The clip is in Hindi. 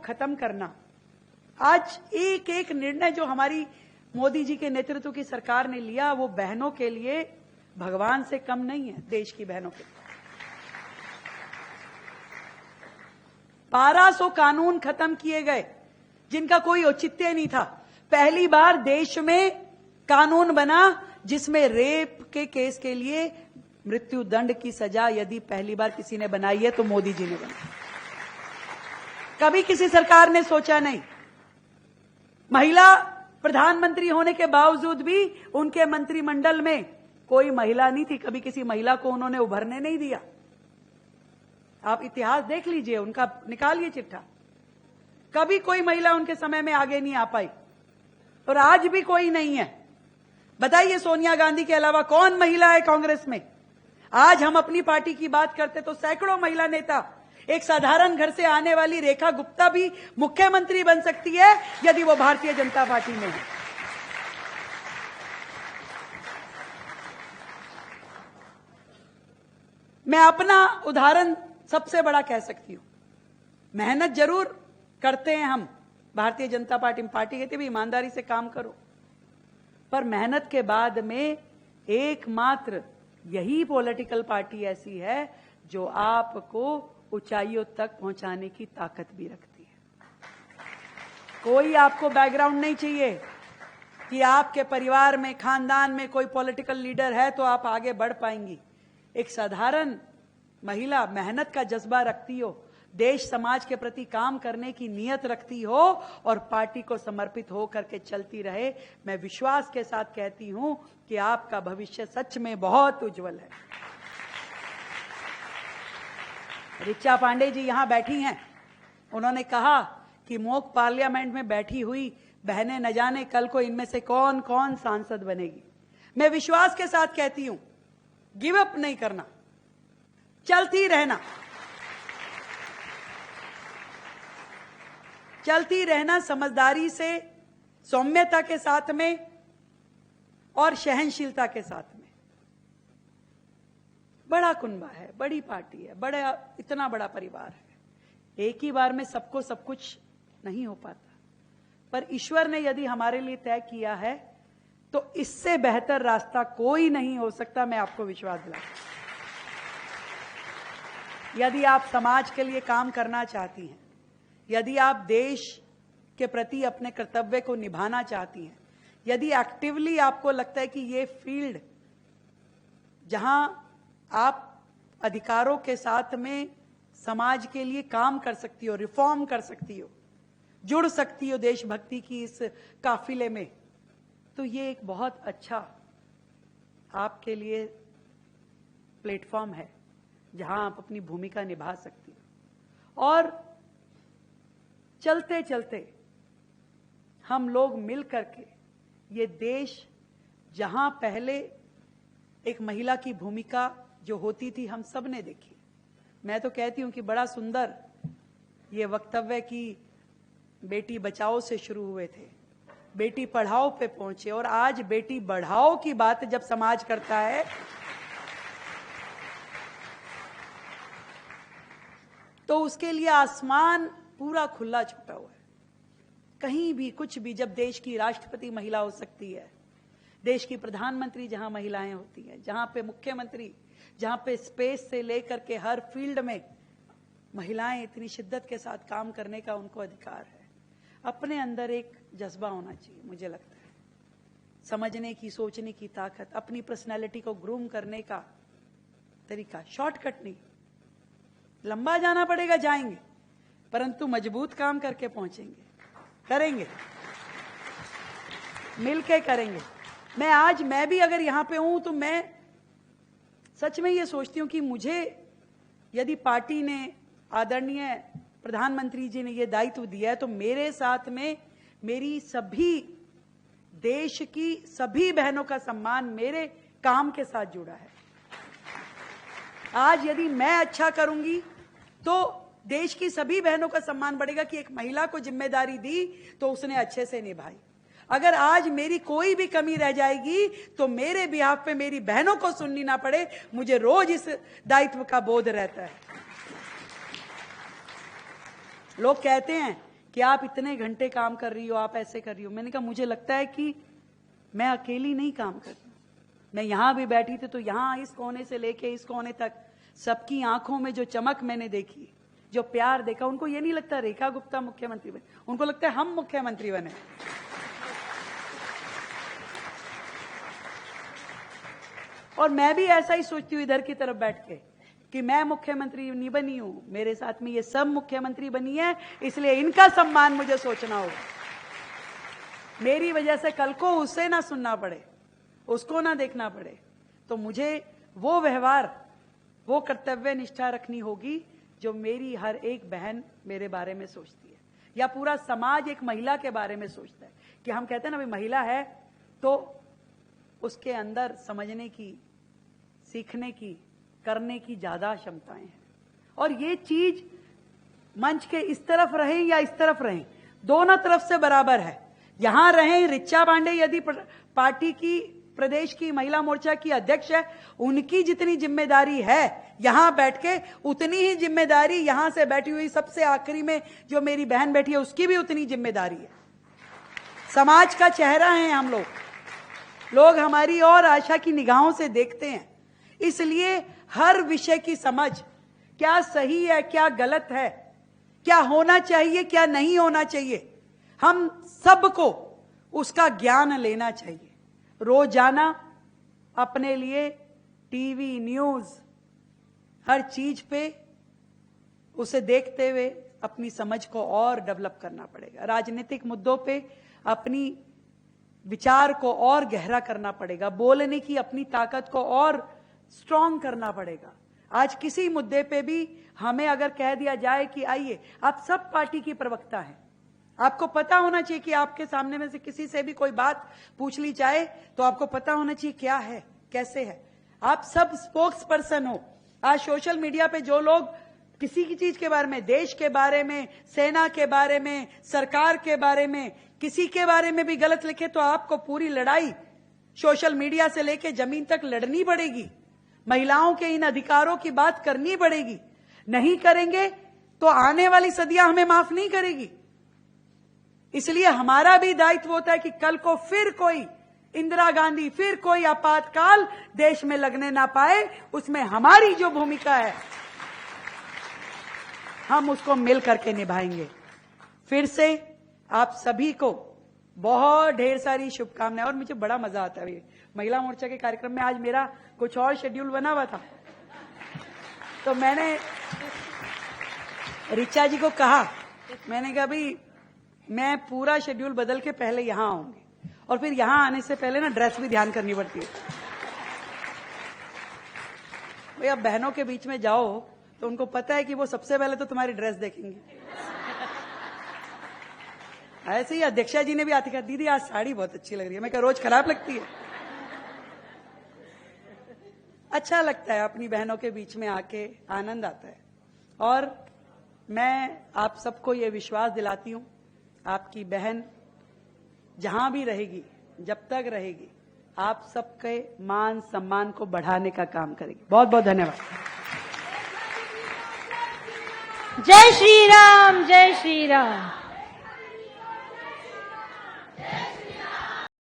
खत्म करना, आज एक एक निर्णय जो हमारी मोदी जी के नेतृत्व की सरकार ने लिया, वो बहनों के लिए भगवान से कम नहीं है। देश की बहनों के लिए 1200 कानून खत्म किए गए जिनका कोई औचित्य नहीं था। पहली बार देश में कानून बना जिसमें रेप के केस के लिए मृत्यु दंड की सजा यदि पहली बार किसी ने बनाई है तो मोदी जी ने बनाई। कभी किसी सरकार ने सोचा नहीं। महिला प्रधानमंत्री होने के बावजूद भी उनके मंत्रिमंडल में कोई महिला नहीं थी। कभी किसी महिला को उन्होंने उभरने नहीं दिया। आप इतिहास देख लीजिए, उनका निकालिए चिट्ठा। कभी कोई महिला उनके समय में आगे नहीं आ पाई और आज भी कोई नहीं है। बताइए, सोनिया गांधी के अलावा कौन महिला है कांग्रेस में? आज हम अपनी पार्टी की बात करते तो सैकड़ों महिला नेता, एक साधारण घर से आने वाली रेखा गुप्ता भी मुख्यमंत्री बन सकती है यदि वो भारतीय जनता पार्टी में है। मैं अपना उदाहरण सबसे बड़ा कह सकती हूं। मेहनत जरूर करते हैं हम भारतीय जनता पार्टी में। पार्टी कहती है ईमानदारी से काम करो, पर मेहनत के बाद में एकमात्र यही पॉलिटिकल पार्टी ऐसी है जो आपको ऊंचाइयों तक पहुंचाने की ताकत भी रखती है। कोई आपको बैकग्राउंड नहीं चाहिए कि आपके परिवार में, खानदान में कोई पॉलिटिकल लीडर है तो आप आगे बढ़ पाएंगी। एक साधारण महिला मेहनत का जज्बा रखती हो, देश समाज के प्रति काम करने की नीयत रखती हो और पार्टी को समर्पित हो करके चलती रहे, मैं विश्वास के साथ कहती हूं कि आपका भविष्य सच में बहुत उज्जवल है। ऋचा पांडे जी यहां बैठी हैं। उन्होंने कहा कि मॉक पार्लियामेंट में बैठी हुई बहनें न जाने कल को इनमें से कौन कौन सांसद बनेगी। मैं विश्वास के साथ कहती हूं, गिव अप नहीं करना, चलती रहना, चलती रहना समझदारी से, सौम्यता के साथ में और सहनशीलता के साथ में। बड़ा कुनबा है, बड़ी पार्टी है, बड़ा इतना बड़ा परिवार है। एक ही बार में सबको सब कुछ नहीं हो पाता, पर ईश्वर ने यदि हमारे लिए तय किया है तो इससे बेहतर रास्ता कोई नहीं हो सकता। मैं आपको विश्वास दिलाता हूं। यदि आप समाज के लिए काम करना चाहती हैं, यदि आप देश के प्रति अपने कर्तव्य को निभाना चाहती हैं, यदि एक्टिवली आपको लगता है कि ये फील्ड जहां आप अधिकारों के साथ में समाज के लिए काम कर सकती हो, रिफॉर्म कर सकती हो, जुड़ सकती हो देशभक्ति की इस काफिले में, तो ये एक बहुत अच्छा आपके लिए प्लेटफॉर्म है जहां आप अपनी भूमिका निभा सकती हो। और चलते चलते हम लोग मिल करके ये देश, जहां पहले एक महिला की भूमिका जो होती थी हम सब ने देखी। मैं तो कहती हूं कि बड़ा सुंदर ये वक्तव्य की बेटी बचाओ से शुरू हुए थे, बेटी पढ़ाओ पे पहुंचे और आज बेटी बढ़ाओ की बात जब समाज करता है तो उसके लिए आसमान पूरा खुला छूटा हुआ है। कहीं भी कुछ भी, जब देश की राष्ट्रपति महिला हो सकती है, देश की प्रधानमंत्री जहां महिलाएं होती हैं, जहां पे मुख्यमंत्री, जहां पे स्पेस से लेकर के हर फील्ड में महिलाएं इतनी शिद्दत के साथ काम करने का उनको अधिकार है। अपने अंदर एक जज्बा होना चाहिए, मुझे लगता है, समझने की, सोचने की ताकत, अपनी पर्सनैलिटी को ग्रूम करने का तरीका। शॉर्टकट नहीं, लंबा जाना पड़ेगा, जाएंगे, परंतु मजबूत काम करके पहुंचेंगे, करेंगे, मिलके करेंगे। मैं भी अगर यहां पे हूं तो मैं सच में ये सोचती हूं कि मुझे यदि पार्टी ने, आदरणीय प्रधानमंत्री जी ने ये दायित्व दिया है तो मेरे साथ में मेरी सभी देश की सभी बहनों का सम्मान मेरे काम के साथ जुड़ा है। आज यदि मैं अच्छा करूंगी तो देश की सभी बहनों का सम्मान बढ़ेगा कि एक महिला को जिम्मेदारी दी तो उसने अच्छे से निभाई। अगर आज मेरी कोई भी कमी रह जाएगी तो मेरे बिहाफ पे मेरी बहनों को सुननी ना पड़े, मुझे रोज इस दायित्व का बोध रहता है। लोग कहते हैं कि आप इतने घंटे काम कर रही हो, आप ऐसे कर रही हो। मैंने कहा मुझे लगता है कि मैं अकेली नहीं काम कर रही हूं। मैं यहां भी बैठी थी तो यहां इस कोने से लेके इस कोने तक सबकी आंखों में जो चमक मैंने देखी, जो प्यार देखा, उनको ये नहीं लगता रेखा गुप्ता मुख्यमंत्री बने, उनको लगता है हम मुख्यमंत्री बने। और मैं भी ऐसा ही सोचती हूं इधर की तरफ बैठ के कि मैं मुख्यमंत्री नहीं बनी हूं, मेरे साथ में ये सब मुख्यमंत्री बनी है, इसलिए इनका सम्मान मुझे सोचना होगा। मेरी वजह से कल को उसे ना सुनना पड़े, उसको ना देखना पड़े, तो मुझे वो व्यवहार, वो कर्तव्य निष्ठा रखनी होगी जो मेरी हर एक बहन मेरे बारे में सोचती है, या पूरा समाज एक महिला के बारे में सोचता है। कि हम कहते हैं ना भाई महिला है तो उसके अंदर समझने की, सीखने की, करने की ज्यादा क्षमताएं हैं। और ये चीज मंच के इस तरफ रहे या इस तरफ रहे, दोनों तरफ से बराबर है। यहां रहे ऋचा पांडे यदि पार्टी की प्रदेश की महिला मोर्चा की अध्यक्ष है, उनकी जितनी जिम्मेदारी है यहां बैठ के, उतनी ही जिम्मेदारी यहां से बैठी हुई सबसे आखिरी में जो मेरी बहन बैठी है उसकी भी उतनी जिम्मेदारी है। समाज का चेहरा है हम लोग हमारी और आशा की निगाहों से देखते हैं, इसलिए हर विषय की समझ, क्या सही है क्या गलत है, क्या होना चाहिए क्या नहीं होना चाहिए, हम सबको उसका ज्ञान लेना चाहिए। रोजाना अपने लिए टीवी, न्यूज, हर चीज पे उसे देखते हुए अपनी समझ को और डेवलप करना पड़ेगा। राजनीतिक मुद्दों पे अपनी विचार को और गहरा करना पड़ेगा, बोलने की अपनी ताकत को और स्ट्रांग करना पड़ेगा। आज किसी मुद्दे पे भी हमें अगर कह दिया जाए कि आइए, आप सब पार्टी की प्रवक्ता हैं, आपको पता होना चाहिए कि आपके सामने में से किसी से भी कोई बात पूछ ली जाए तो आपको पता होना चाहिए क्या है कैसे है। आप सब स्पोक्स पर्सन हो। आज सोशल मीडिया पे जो लोग किसी की चीज के बारे में, देश के बारे में, सेना के बारे में, सरकार के बारे में, किसी के बारे में भी गलत लिखे तो आपको पूरी लड़ाई सोशल मीडिया से लेके जमीन तक लड़नी पड़ेगी। महिलाओं के इन अधिकारों की बात करनी पड़ेगी। नहीं करेंगे तो आने वाली सदियां हमें माफ नहीं करेगी। इसलिए हमारा भी दायित्व होता है कि कल को फिर कोई इंदिरा गांधी, फिर कोई आपातकाल देश में लगने ना पाए, उसमें हमारी जो भूमिका है हम उसको मिल करके निभाएंगे। फिर से आप सभी को बहुत ढेर सारी शुभकामनाएं। और मुझे बड़ा मजा आता है महिला मोर्चा के कार्यक्रम में। आज मेरा कुछ और शेड्यूल बना हुआ था, तो मैंने ऋचा जी को कहा, मैंने कहा भाई मैं पूरा शेड्यूल बदल के पहले यहां आऊंगी, और फिर यहां आने से पहले ना ड्रेस भी ध्यान करनी पड़ती है। भाई अब बहनों के बीच में जाओ तो उनको पता है कि वो सबसे पहले तो तुम्हारी ड्रेस देखेंगे। ऐसे ही अध्यक्षा जी ने भी आती कहा, दीदी आज साड़ी बहुत अच्छी लग रही है। मैं कहा रोज खराब लगती है। अच्छा लगता है अपनी बहनों के बीच में आके, आनंद आता है। और मैं आप सबको ये विश्वास दिलाती हूं, आपकी बहन जहां भी रहेगी, जब तक रहेगी, आप सबके मान सम्मान को बढ़ाने का काम करेगी। बहुत बहुत धन्यवाद। जय श्री राम, जय श्री राम।